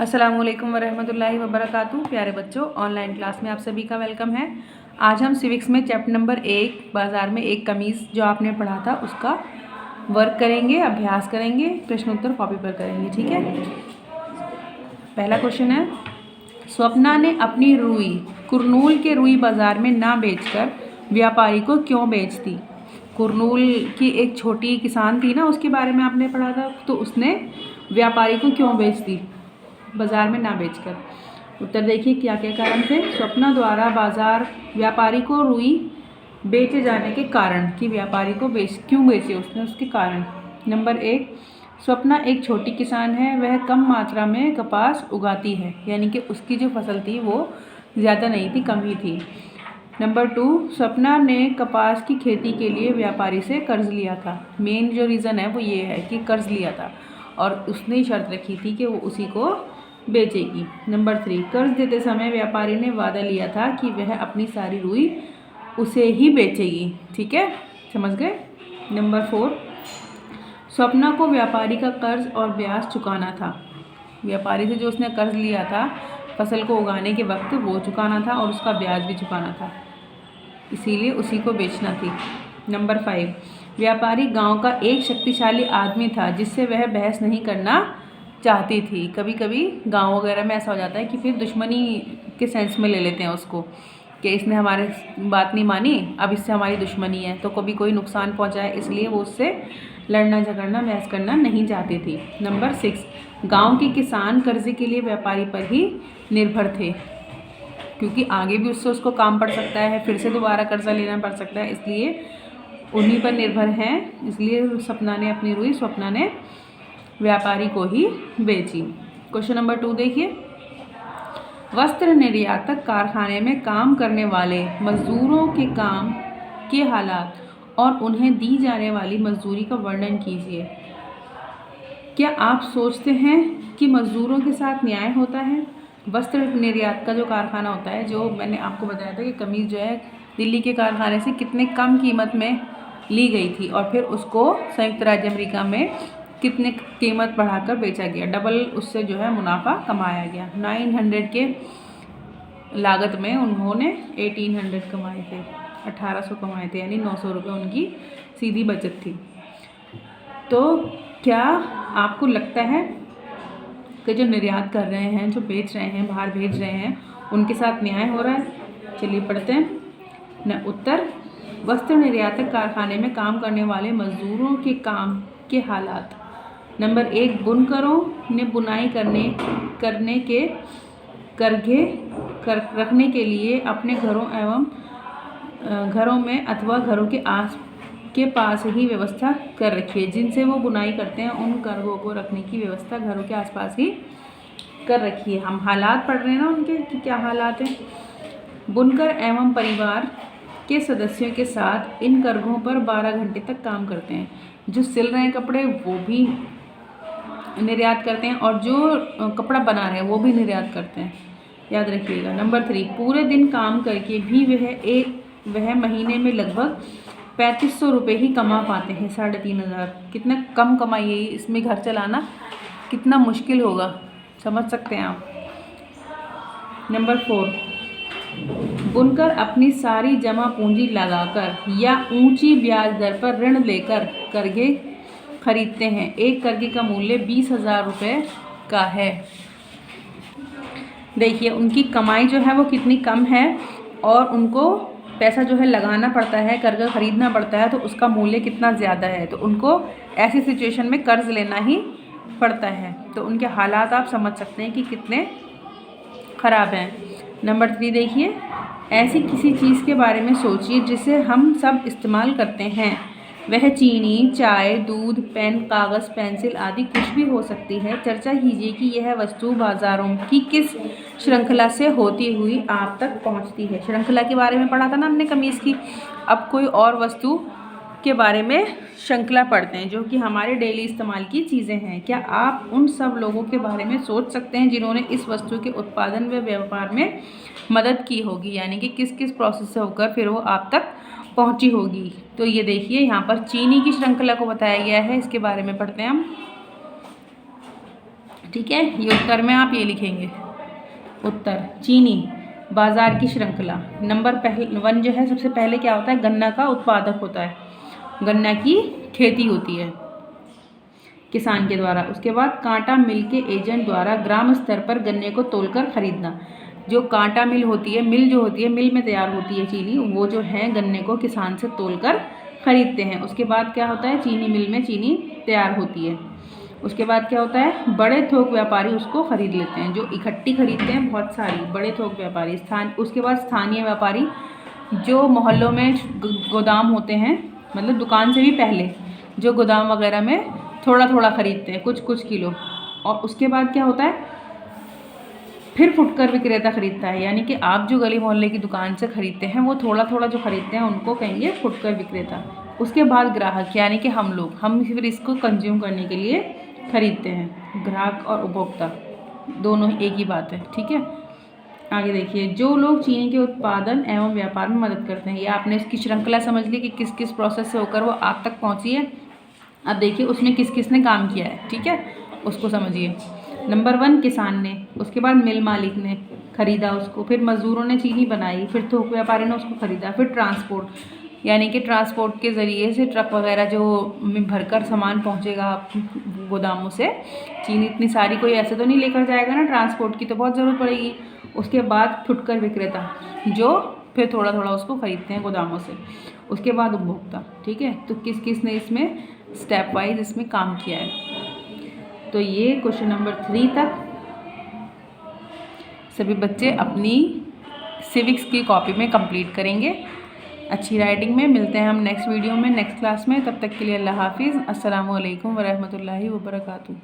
अस्सलामुअलैकुम वरहमतुल्लाहि वबरकातुहू। प्यारे बच्चों, ऑनलाइन क्लास में आप सभी का वेलकम है। आज हम सिविक्स में चैप्टर नंबर 1 बाज़ार में एक कमीज़ जो आपने पढ़ा था उसका वर्क करेंगे, अभ्यास करेंगे, प्रश्न उत्तर कॉपी पर करेंगे। ठीक है। पहला क्वेश्चन है, स्वप्ना ने अपनी रुई कुरनूल के रुई बाज़ार में ना बेचकर व्यापारी को क्यों बेचती। कुरनूल की एक छोटी किसान थी ना, उसके बारे में आपने पढ़ा था। तो उसने व्यापारी को क्यों बेचती बाज़ार में ना बेचकर। उत्तर देखिए क्या क्या कारण थे। स्वप्ना द्वारा बाज़ार व्यापारी को रुई बेचे जाने के कारण, कि व्यापारी को क्यों बेचे उसने, उसके कारण। नंबर 1, स्वप्ना एक छोटी किसान है, वह कम मात्रा में कपास उगाती है, यानी कि उसकी जो फसल थी वो ज़्यादा नहीं थी, कम ही थी। नंबर 2, स्वप्ना ने कपास की खेती के लिए व्यापारी से कर्ज लिया था। मेन जो रीज़न है वो ये है कि कर्ज लिया था और उसने शर्त रखी थी कि वो उसी को बेचेगी। नंबर 3, कर्ज देते समय व्यापारी ने वादा लिया था कि वह अपनी सारी रुई उसे ही बेचेगी। ठीक है, समझ गए। नंबर 4, स्वप्ना को व्यापारी का कर्ज और ब्याज चुकाना था। व्यापारी से जो उसने कर्ज लिया था फसल को उगाने के वक्त वो चुकाना था और उसका ब्याज भी चुकाना था, इसीलिए उसी को बेचना थी। नंबर 5, व्यापारी गांव का एक शक्तिशाली आदमी था जिससे वह बहस नहीं करना चाहती थी। कभी कभी गांव वगैरह में ऐसा हो जाता है कि फिर दुश्मनी के सेंस में ले लेते हैं उसको, कि इसने हमारे बात नहीं मानी, अब इससे हमारी दुश्मनी है, तो कभी कोई नुकसान पहुंचाए, इसलिए वो उससे लड़ना झगड़ना बहस करना नहीं चाहती थी। नंबर 6, गांव के किसान कर्जे के लिए व्यापारी पर ही निर्भर थे, क्योंकि आगे भी उससे उसको काम पड़ सकता है, फिर से दोबारा कर्जा लेना पड़ सकता है, इसलिए उन्हीं पर निर्भर हैं। इसलिए स्वप्ना ने व्यापारी को ही बेची। क्वेश्चन नंबर 2 देखिए, वस्त्र निर्यातक कारखाने में काम करने वाले मजदूरों के काम के हालात और उन्हें दी जाने वाली मजदूरी का वर्णन कीजिए। क्या आप सोचते हैं कि मजदूरों के साथ न्याय होता है। वस्त्र निर्यात का जो कारखाना होता है, जो मैंने आपको बताया था कि कमीज़ जो है दिल्ली के कारखाने से कितने कम कीमत में ली गई थी और फिर उसको संयुक्त राज्य अमेरिका में कितने कीमत बढ़ाकर बेचा गया, डबल उससे जो है मुनाफा कमाया गया। 900 के लागत में उन्होंने 1800 कमाए थे, 1800 कमाए थे, यानी 900 रुपये उनकी सीधी बचत थी। तो क्या आपको लगता है कि जो निर्यात कर रहे हैं, जो बेच रहे हैं, बाहर भेज रहे हैं, उनके साथ न्याय हो रहा है। चलिए पढ़ते हैं न। उत्तर, वस्त्र निर्यातक कारखाने में काम करने वाले मजदूरों के काम के हालात। नंबर 1, बुनकरों ने बुनाई करने के करघे रखने के लिए अपने घरों में अथवा घरों के पास ही व्यवस्था कर रखी है। जिनसे वो बुनाई करते हैं उन करघों को रखने की व्यवस्था घरों के आसपास ही कर रखी है। हम हालात पढ़ रहे हैं ना उनके, कि क्या हालात हैं। बुनकर एवं परिवार के सदस्यों के साथ इन करघों पर 12 घंटे तक काम करते हैं। जो सिल रहे हैं कपड़े वो भी निर्यात करते हैं और जो कपड़ा बना रहे हैं वो भी निर्यात करते हैं, याद रखिएगा। नंबर 3, पूरे दिन काम करके भी वह महीने में लगभग 3500 रुपये ही कमा पाते हैं, 3500। कितना कम कमाई है, इसमें घर चलाना कितना मुश्किल होगा, समझ सकते हैं आप। नंबर 4, बुनकर अपनी सारी जमा पूंजी लगाकर या ऊंची ब्याज दर पर ऋण लेकर करघे खरीदते हैं। एक करघे का मूल्य 20,000 रुपये का है। देखिए उनकी कमाई जो है वो कितनी कम है और उनको पैसा जो है लगाना पड़ता है, कर्जा खरीदना पड़ता है, तो उसका मूल्य कितना ज़्यादा है, तो उनको ऐसी सिचुएशन में कर्ज लेना ही पड़ता है। तो उनके हालात आप समझ सकते हैं कि कितने ख़राब हैं। नंबर 3 देखिए, ऐसी किसी चीज़ के बारे में सोचिए जिसे हम सब इस्तेमाल करते हैं। वह चीनी, चाय, दूध, पेन, कागज़, पेंसिल आदि कुछ भी हो सकती है। चर्चा कीजिए कि यह वस्तु बाज़ारों की किस श्रृंखला से होती हुई आप तक पहुंचती है। श्रृंखला के बारे में पढ़ा था ना हमने कमीज़ की। अब कोई और वस्तु के बारे में श्रृंखला पढ़ते हैं जो कि हमारे डेली इस्तेमाल की चीज़ें हैं। क्या आप उन सब लोगों के बारे में सोच सकते हैं जिन्होंने इस वस्तु के उत्पादन व व्यापार में मदद की होगी, यानी कि किस किस प्रोसेस से होकर फिर वो आप तक पहुंची होगी। तो ये देखिए यहाँ पर चीनी की श्रृंखला को बताया गया है, इसके बारे में पढ़ते हैं हम। ठीक है, ये उत्तर में आप ये लिखेंगे। उत्तर चीनी बाजार की श्रृंखला। नंबर 1 जो है, सबसे पहले क्या होता है, गन्ना का उत्पादक होता है, गन्ना की खेती होती है किसान के द्वारा। उसके बाद कांटा मिल के एजेंट द्वारा ग्राम स्तर पर गन्ने को तोलकर खरीदना। जो कांटा मिल होती है, मिल जो होती है, मिल में तैयार होती है चीनी, वो जो है गन्ने को किसान से तोलकर खरीदते हैं। उसके बाद क्या होता है, चीनी मिल में चीनी तैयार होती है। उसके बाद क्या होता है, बड़े थोक व्यापारी उसको खरीद लेते हैं, जो इकट्ठी खरीदते हैं बहुत सारी, बड़े थोक व्यापारी। उसके बाद स्थानीय व्यापारी, जो मोहल्लों में गोदाम होते हैं, मतलब दुकान से भी पहले जो गोदाम वगैरह में थोड़ा थोड़ा खरीदते हैं, कुछ कुछ किलो। और उसके बाद क्या होता है, फिर फुटकर विक्रेता खरीदता है, यानी कि आप जो गली मोहल्ले की दुकान से खरीदते हैं वो थोड़ा थोड़ा जो खरीदते हैं उनको कहेंगे फुटकर विक्रेता। उसके बाद ग्राहक, यानी कि हम लोग, हम फिर इसको कंज्यूम करने के लिए खरीदते हैं। ग्राहक और उपभोक्ता दोनों एक ही बात है, ठीक है। आगे देखिए, जो लोग चीनी के उत्पादन एवं व्यापार में मदद करते हैं। ये आपने इसकी श्रृंखला समझ ली कि किस किस प्रोसेस से होकर वो आप तक पहुंची है। अब देखिए उसमें किस किस ने काम किया है, ठीक है, उसको समझिए। नंबर 1 किसान ने, उसके बाद मिल मालिक ने खरीदा उसको, फिर मजदूरों ने चीनी बनाई, फिर थोक व्यापारी ने उसको खरीदा, फिर ट्रांसपोर्ट, यानी कि ट्रांसपोर्ट के ज़रिए से ट्रक वगैरह जो भरकर सामान पहुंचेगा गोदामों से। चीनी इतनी सारी कोई ऐसे तो नहीं लेकर जाएगा ना, ट्रांसपोर्ट की तो बहुत ज़रूरत पड़ेगी। उसके बाद फुटकर विक्रेता, जो फिर थोड़ा थोड़ा उसको खरीदते हैं गोदामों से। उसके बाद उपभोक्ता, ठीक है। तो किस किस ने इसमें स्टेप वाइज इसमें काम किया है। तो ये क्वेश्चन नंबर 3 तक सभी बच्चे अपनी सिविक्स की कॉपी में कंप्लीट करेंगे अच्छी राइटिंग में। मिलते हैं हम नेक्स्ट वीडियो में, नेक्स्ट क्लास में। तब तक के लिए अल्लाह हाफिज़। अस्सलामु अलैकुम वरहमतुल्लाहि वबरकातुहू।